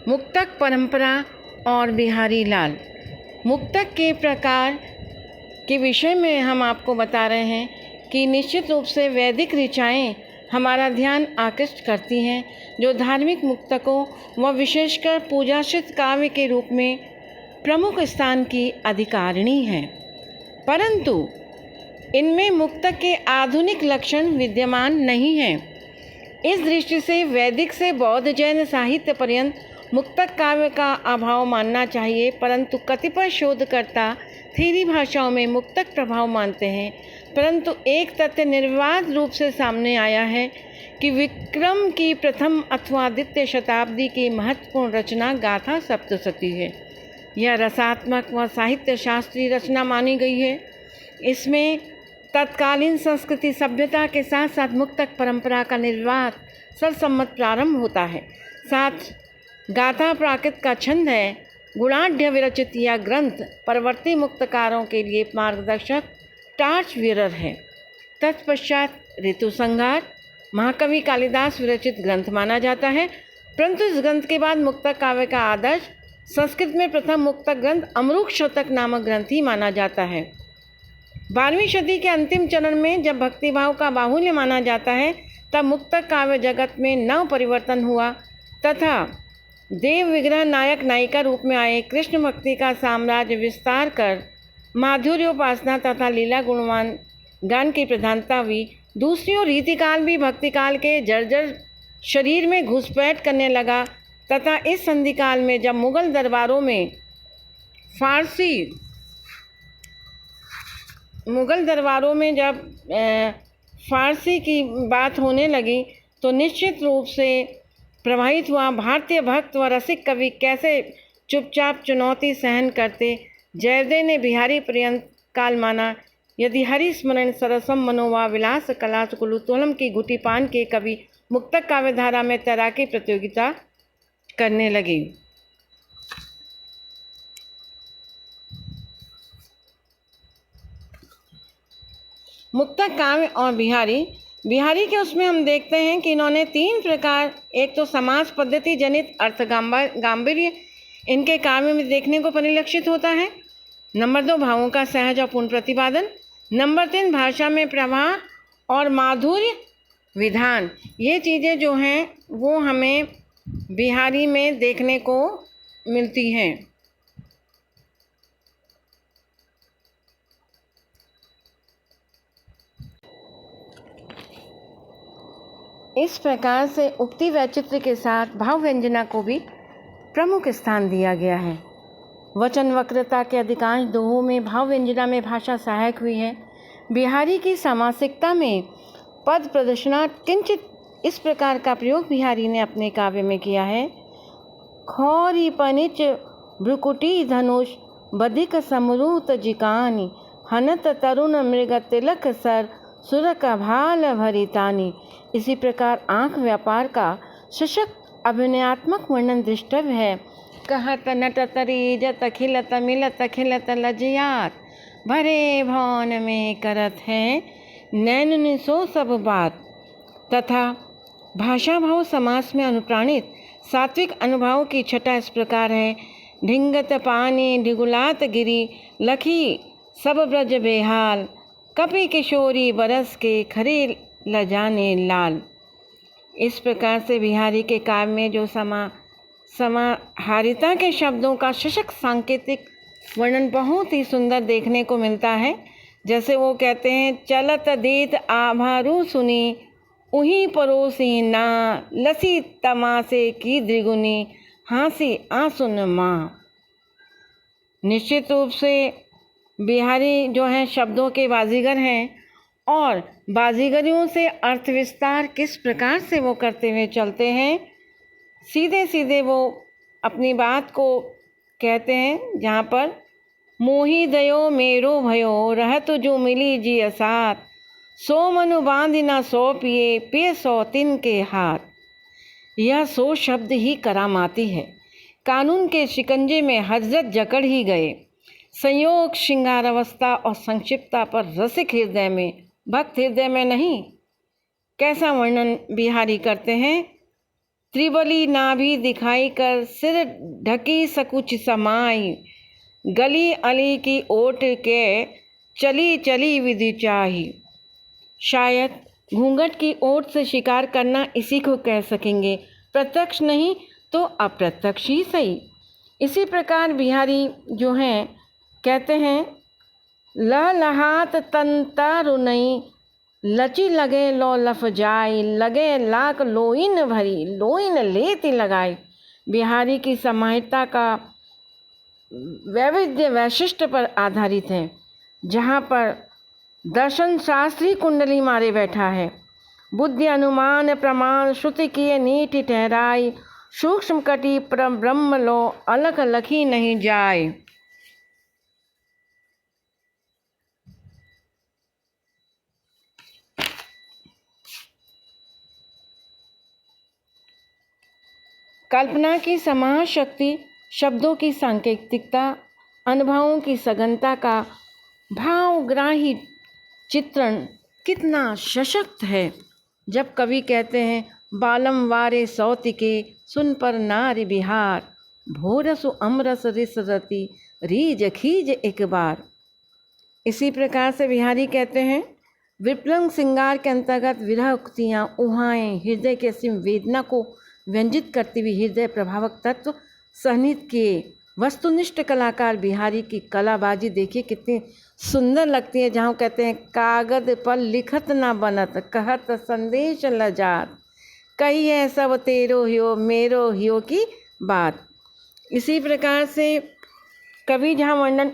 मुक्तक परंपरा और बिहारी लाल। मुक्तक के प्रकार के विषय में हम आपको बता रहे हैं कि निश्चित रूप से वैदिक ऋचाएँ हमारा ध्यान आकृष्ट करती हैं, जो धार्मिक मुक्तकों व विशेषकर पूजाश्रित काव्य के रूप में प्रमुख स्थान की अधिकारिणी हैं। परंतु इनमें मुक्तक के आधुनिक लक्षण विद्यमान नहीं हैं। इस दृष्टि से वैदिक से बौद्ध जैन साहित्य पर्यंत मुक्तक काव्य का अभाव मानना चाहिए, परंतु कतिपय शोधकर्ता थेरी भाषाओं में मुक्तक प्रभाव मानते हैं। परंतु एक तथ्य निर्विवाद रूप से सामने आया है कि विक्रम की प्रथम अथवा द्वितीय शताब्दी की महत्वपूर्ण रचना गाथा सप्तशती है। यह रसात्मक व साहित्य शास्त्रीय रचना मानी गई है। इसमें तत्कालीन संस्कृति सभ्यता के साथ साथ मुक्तक परंपरा का निर्विवाद सर्वसम्मत प्रारंभ होता है। साथ गाथा प्राकृत का छंद है। गुणाढ़ विरचित यह ग्रंथ परवर्ती मुक्तकारों के लिए मार्गदर्शक टार्च वीरर है। तत्पश्चात ऋतु संहार महाकवि कालिदास विरचित ग्रंथ माना जाता है, परंतु इस ग्रंथ के बाद मुक्तक काव्य का आदर्श संस्कृत में प्रथम मुक्तक ग्रंथ अमरूक शतक नामक ग्रंथ ही माना जाता है। 12वीं सदी के अंतिम चरण में जब भक्तिभाव का बाहुल्य माना जाता है, तब मुक्तक काव्य जगत में नव परिवर्तन हुआ तथा देव विग्रह नायक नायिका रूप में आए। कृष्ण भक्ति का साम्राज्य विस्तार कर माधुर्योपासना तथा लीला गुणवान गान की प्रधानता हुई। दूसरी ओर रीतिकाल भी भक्तिकाल के जर्जर शरीर में घुसपैठ करने लगा तथा इस संधिकाल में जब मुगल दरबारों में फारसी की बात होने लगी तो निश्चित रूप से प्रभावित हुआ। भारतीय भक्त व रसिक कवि कैसे चुपचाप चुनौती सहन करते। जयदेव ने बिहारी पर्यंत काल माना। यदि हरि स्मरण सरसम मनोवा विलास कला कुलुतोलम की घुटी पान के कवि मुक्तक काव्य धारा में तैराकी प्रतियोगिता करने लगे। मुक्तक काव्य और बिहारी के उसमें हम देखते हैं कि इन्होंने 3 प्रकार, एक तो समास पद्धति जनित अर्थ गांभीर्य इनके काव्य में देखने को परिलक्षित होता है। नंबर 2 भावों का सहज और पूर्ण प्रतिपादन। नंबर 3 भाषा में प्रवाह और माधुर्य विधान। ये चीज़ें जो हैं वो हमें बिहारी में देखने को मिलती हैं। इस प्रकार से उक्ति वैचित्र्य के साथ भाव व्यंजना को भी प्रमुख स्थान दिया गया है। वचन वक्रता के अधिकांश दोहों में भाव व्यंजना में भाषा सहायक हुई है। बिहारी की सामासिकता में पद प्रदर्शना किंचित इस प्रकार का प्रयोग बिहारी ने अपने काव्य में किया है। खौरी पनिच भ्रुकुटी धनुष बधिक समरूत जिकानी हनत तरुण मृग तिलक सर सुर का भाल भरितानी। इसी प्रकार आँख व्यापार का सशक्त अभिनयात्मक वर्णन दृष्टव्य है। कहत नट तरीजत खिलत मिलत खिलत लजयात भरे भवन में करत है नैन सो सब बात। तथा भाषा भाव समास में अनुप्राणित सात्विक अनुभाव की छटा इस प्रकार है। ढिंगत पानी ढिगुलात गिरी लखी सब ब्रज बेहाल कपि किशोरी बरस के खरे लजाने लाल। इस प्रकार से बिहारी के काव्य में जो समाहारिता के शब्दों का सशक्त सांकेतिक वर्णन बहुत ही सुंदर देखने को मिलता है। जैसे वो कहते हैं, चलत देत आभारू सुनी उही परोसी ना लसी तमासे की द्विगुनी हाँसी आसुन माँ। निश्चित रूप से बिहारी जो हैं शब्दों के बाजीगर हैं और बाजीगरियों से अर्थ विस्तार किस प्रकार से वो करते हुए चलते हैं। सीधे सीधे वो अपनी बात को कहते हैं, जहाँ पर मोही दयो मेरो भयो रहत जो मिली जी असात सो मनु बांध ना सो पिए पिए सौ तिन के हाथ। यह सो शब्द ही करामाती है। कानून के शिकंजे में हजरत जकड़ ही गए। संयोग श्रृंगार अवस्था और संक्षिप्तता पर रसिक हृदय में, भक्त हृदय में नहीं। कैसा वर्णन बिहारी करते हैं। त्रिबली नाभि दिखाई कर सिर ढकी सकुच समाई, गली अली की ओट के चली चली विधि चाही। शायद घूंघट की ओट से शिकार करना इसी को कह सकेंगे, प्रत्यक्ष नहीं तो अप्रत्यक्ष ही सही। इसी प्रकार बिहारी जो हैं कहते हैं, लहलहात तन तारुनई, लची लगे लो लफ जाई, लगे लाख लोइन भरी, लोइन लेती लगाई। बिहारी की समाहिता का वैविध्य वैशिष्ट पर आधारित है, जहाँ पर दर्शन शास्त्री कुंडली मारे बैठा है। बुद्धि अनुमान प्रमाण श्रुति किए नीति ठहराई, सूक्ष्म कटी ब्रह्म लो अलख लखी नहीं जाए। कल्पना की समाज शक्ति, शब्दों की सांकेतिकता, अनुभवों की सघनता का भावग्राही चित्रण कितना सशक्त है। जब कवि कहते हैं, बालम वारे सौतिके सुन पर नारी बिहार, भोरसु अमरस रिस रति रीज खीज एक बार। इसी प्रकार से बिहारी कहते हैं, विप्लंग श्रृंगार के अंतर्गत विरह उक्तियाँ उहाएं हृदय के असीम वेदना को व्यंजित करती हुई हृदय प्रभावक तत्व सहनित किए। वस्तुनिष्ठ कलाकार बिहारी की कलाबाजी देखिए कितनी सुंदर लगती है, जहाँ कहते हैं, कागज पर लिखत ना बनत, कहत संदेश लजात, कही है सब तेरो हियो मेरो हियो की बात। इसी प्रकार से कवि जहाँ वर्णन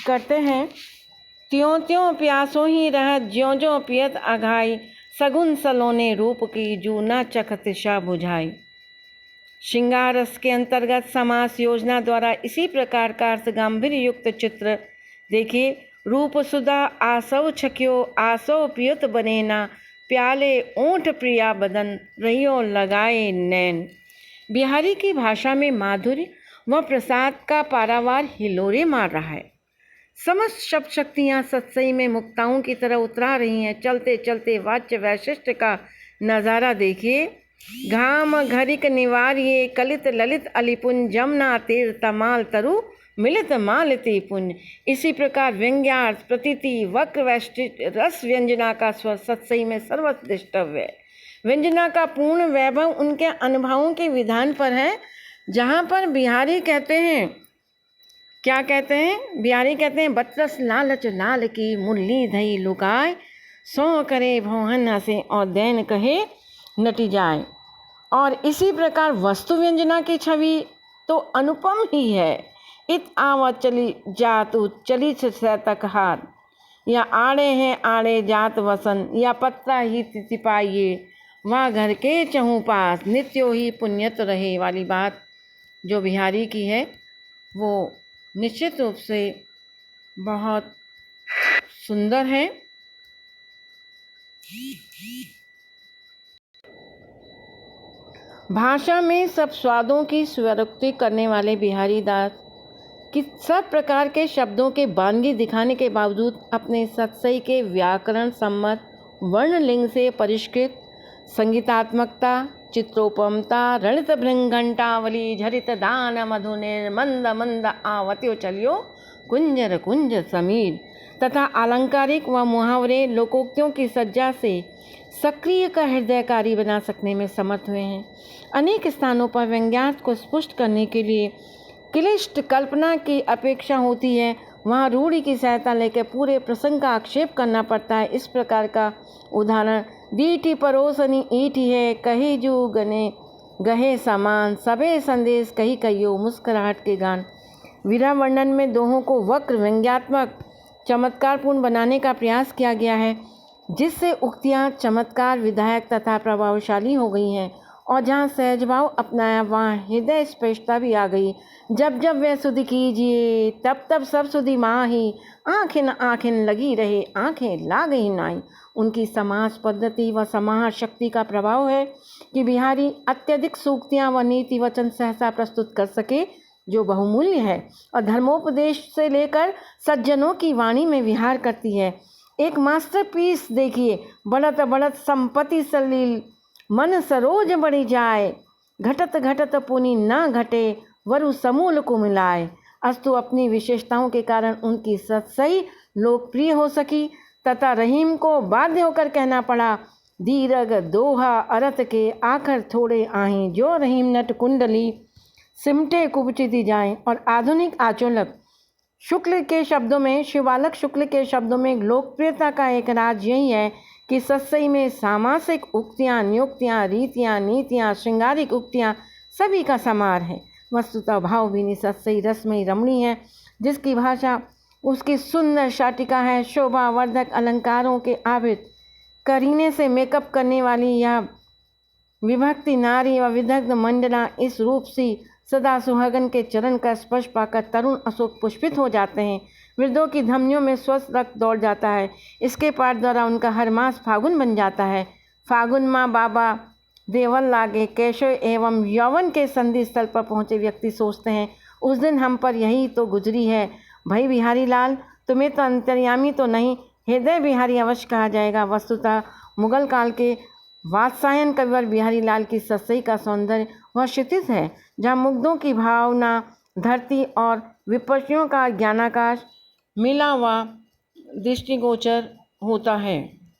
करते हैं, त्यों त्यों प्यासों ही रहत ज्यों ज्यों पियत अघाई, सगुन सलोने रूप की जू ना चखत शा बुझाई। श्रृंगार रस के अंतर्गत समास योजना द्वारा इसी प्रकार का अर्थ गांधीर्य युक्त चित्र देखिए। रूप सुधा आसव छक्यो आसव पियुत बनेना, प्याले ऊंट प्रिया बदन रहियो लगाए नैन। बिहारी की भाषा में माधुर्य व प्रसाद का पारावार हिलोरे मार रहा है। समस्त शब्द शक्तियाँ सत्सई में मुक्ताओं की तरह उतरा रही हैं। चलते चलते वाच्य वैशिष्ट का नज़ारा देखिए। घाम घरिक निवार्ये कलित ललित अलिपुंज, जमुना तीर तमाल तरु मिलित मालती पुंज। इसी प्रकार व्यंग्यार्थ प्रतीति वक्र वैष्टिक रस व्यंजना का स्वर सत्सई में सर्वश्रेष्ठव्य है। व्यंजना का पूर्ण वैभव उनके अनुभवों के विधान पर है, जहाँ पर बिहारी कहते हैं, क्या कहते हैं? बिहारी कहते हैं, बतरस लालच लाल की मुरली धई लुकाए, सौ करे भौहन हंसे और दैन कहे नटी जाए। और इसी प्रकार वस्तु व्यंजना की छवि तो अनुपम ही है। इत आवत चली जातु चली तक हाथ, या आड़े हैं आड़े जात वसन, या पत्ता ही तिपाइये वहाँ घर के चहु पास, नित्यो ही पुण्यत रहे वाली बात जो बिहारी की है, वो निश्चित रूप से बहुत सुंदर है। भाषा में सब स्वादों की स्वरोक्ति करने वाले बिहारी दास कि सब प्रकार के शब्दों के बानगी दिखाने के बावजूद अपने सत्सई के व्याकरण सम्मत वर्णलिंग से परिष्कृत संगीतात्मकता, चित्रोपमता, रणित भृंगंटावली, झरित दान मधुनिर, मंद मंद आवत्यो चलियो कुंजर कुंज समीर तथा आलंकारिक व मुहावरे लोकोक्तियों की सज्जा से सक्रिय का हृदयकारी बना सकने में समर्थ हुए हैं। अनेक स्थानों पर व्यंग्यार्थ को स्पष्ट करने के लिए क्लिष्ट कल्पना की अपेक्षा होती है, वहाँ रूढ़ि की सहायता लेकर पूरे प्रसंग का आक्षेप करना पड़ता है। इस प्रकार का उदाहरण, दीठी परोसनी ईठी है, कही जू गने गहे सामान, सबे संदेश कही कहियो मुस्कुराहट के गान। विरह वर्णन में दोहों को वक्र व्यंग्यात्मक चमत्कारपूर्ण बनाने का प्रयास किया गया है, जिससे उक्तियाँ चमत्कार विधायक तथा प्रभावशाली हो गई हैं, और जहाँ सहज भाव अपनाया वहाँ हृदय स्पष्टता भी आ गई। जब जब वह सुधि कीजिए तब तब सब सुधि माही, आँखें आँखें लगी रहे आँखें लाग ही नाई। उनकी समास पद्धति व समाहार शक्ति का प्रभाव है कि बिहारी अत्यधिक सूक्तियाँ व नीति वचन सहसा प्रस्तुत कर सके, जो बहुमूल्य है और धर्मोपदेश से लेकर सज्जनों की वाणी में विहार करती है। एक मास्टरपीस देखिए, बढ़त बढ़त संपत्ति सलील मन सरोज बढ़ी जाए, घटत घटत पुनि न घटे वरु समूल को मिलाए। अस्तु अपनी विशेषताओं के कारण उनकी सच्चाई लोकप्रिय हो सकी तथा रहीम को बाध्य होकर कहना पड़ा, दीर्घ दोहा अरत के आखिर थोड़े आहीं, जो रहीम नट कुंडली सिमटे कुबचिती जाएं। और आधुनिक आचोलक शुक्ल के शब्दों में, शिवालक शुक्ल के शब्दों में लोकप्रियता का एक राज यही है कि सत्सई में सामासिक उक्तियाँ, नियुक्तियाँ, रीतियाँ, नीतियाँ, श्रृंगारिक उक्तियाँ सभी का समार है। वस्तुतः भावभीनी सत्सई रसमयी रमणी है, जिसकी भाषा उसकी सुंदर शाटिका है। शोभावर्धक अलंकारों के आवित करीने से मेकअप करने वाली यह विभक्ति नारी व विदग्ध मंडला इस रूप से सदा सुहागन के चरण का स्पर्श पाकर तरुण अशोक पुष्पित हो जाते हैं। वृद्धों की धमनियों में स्वस्थ रक्त दौड़ जाता है। इसके पाठ द्वारा उनका हर मास फागुन बन जाता है। फागुन माँ बाबा देवल लागे केशव एवं यौवन के संधि स्थल पर पहुँचे व्यक्ति सोचते हैं, उस दिन हम पर यही तो गुजरी है। भाई बिहारी लाल, तुम्हें तो अंतर्यामी तो नहीं, हृदय बिहारी अवश्य कहा जाएगा। वस्तुतः मुगल काल के वात्सायन कविवर बिहारी लाल की सत्सई का सौंदर्य वह क्षितिज है जहाँ मुग्धों की भावना धरती और विपत्तियों का ज्ञानाकाश मिला हुआ दृष्टिगोचर होता है।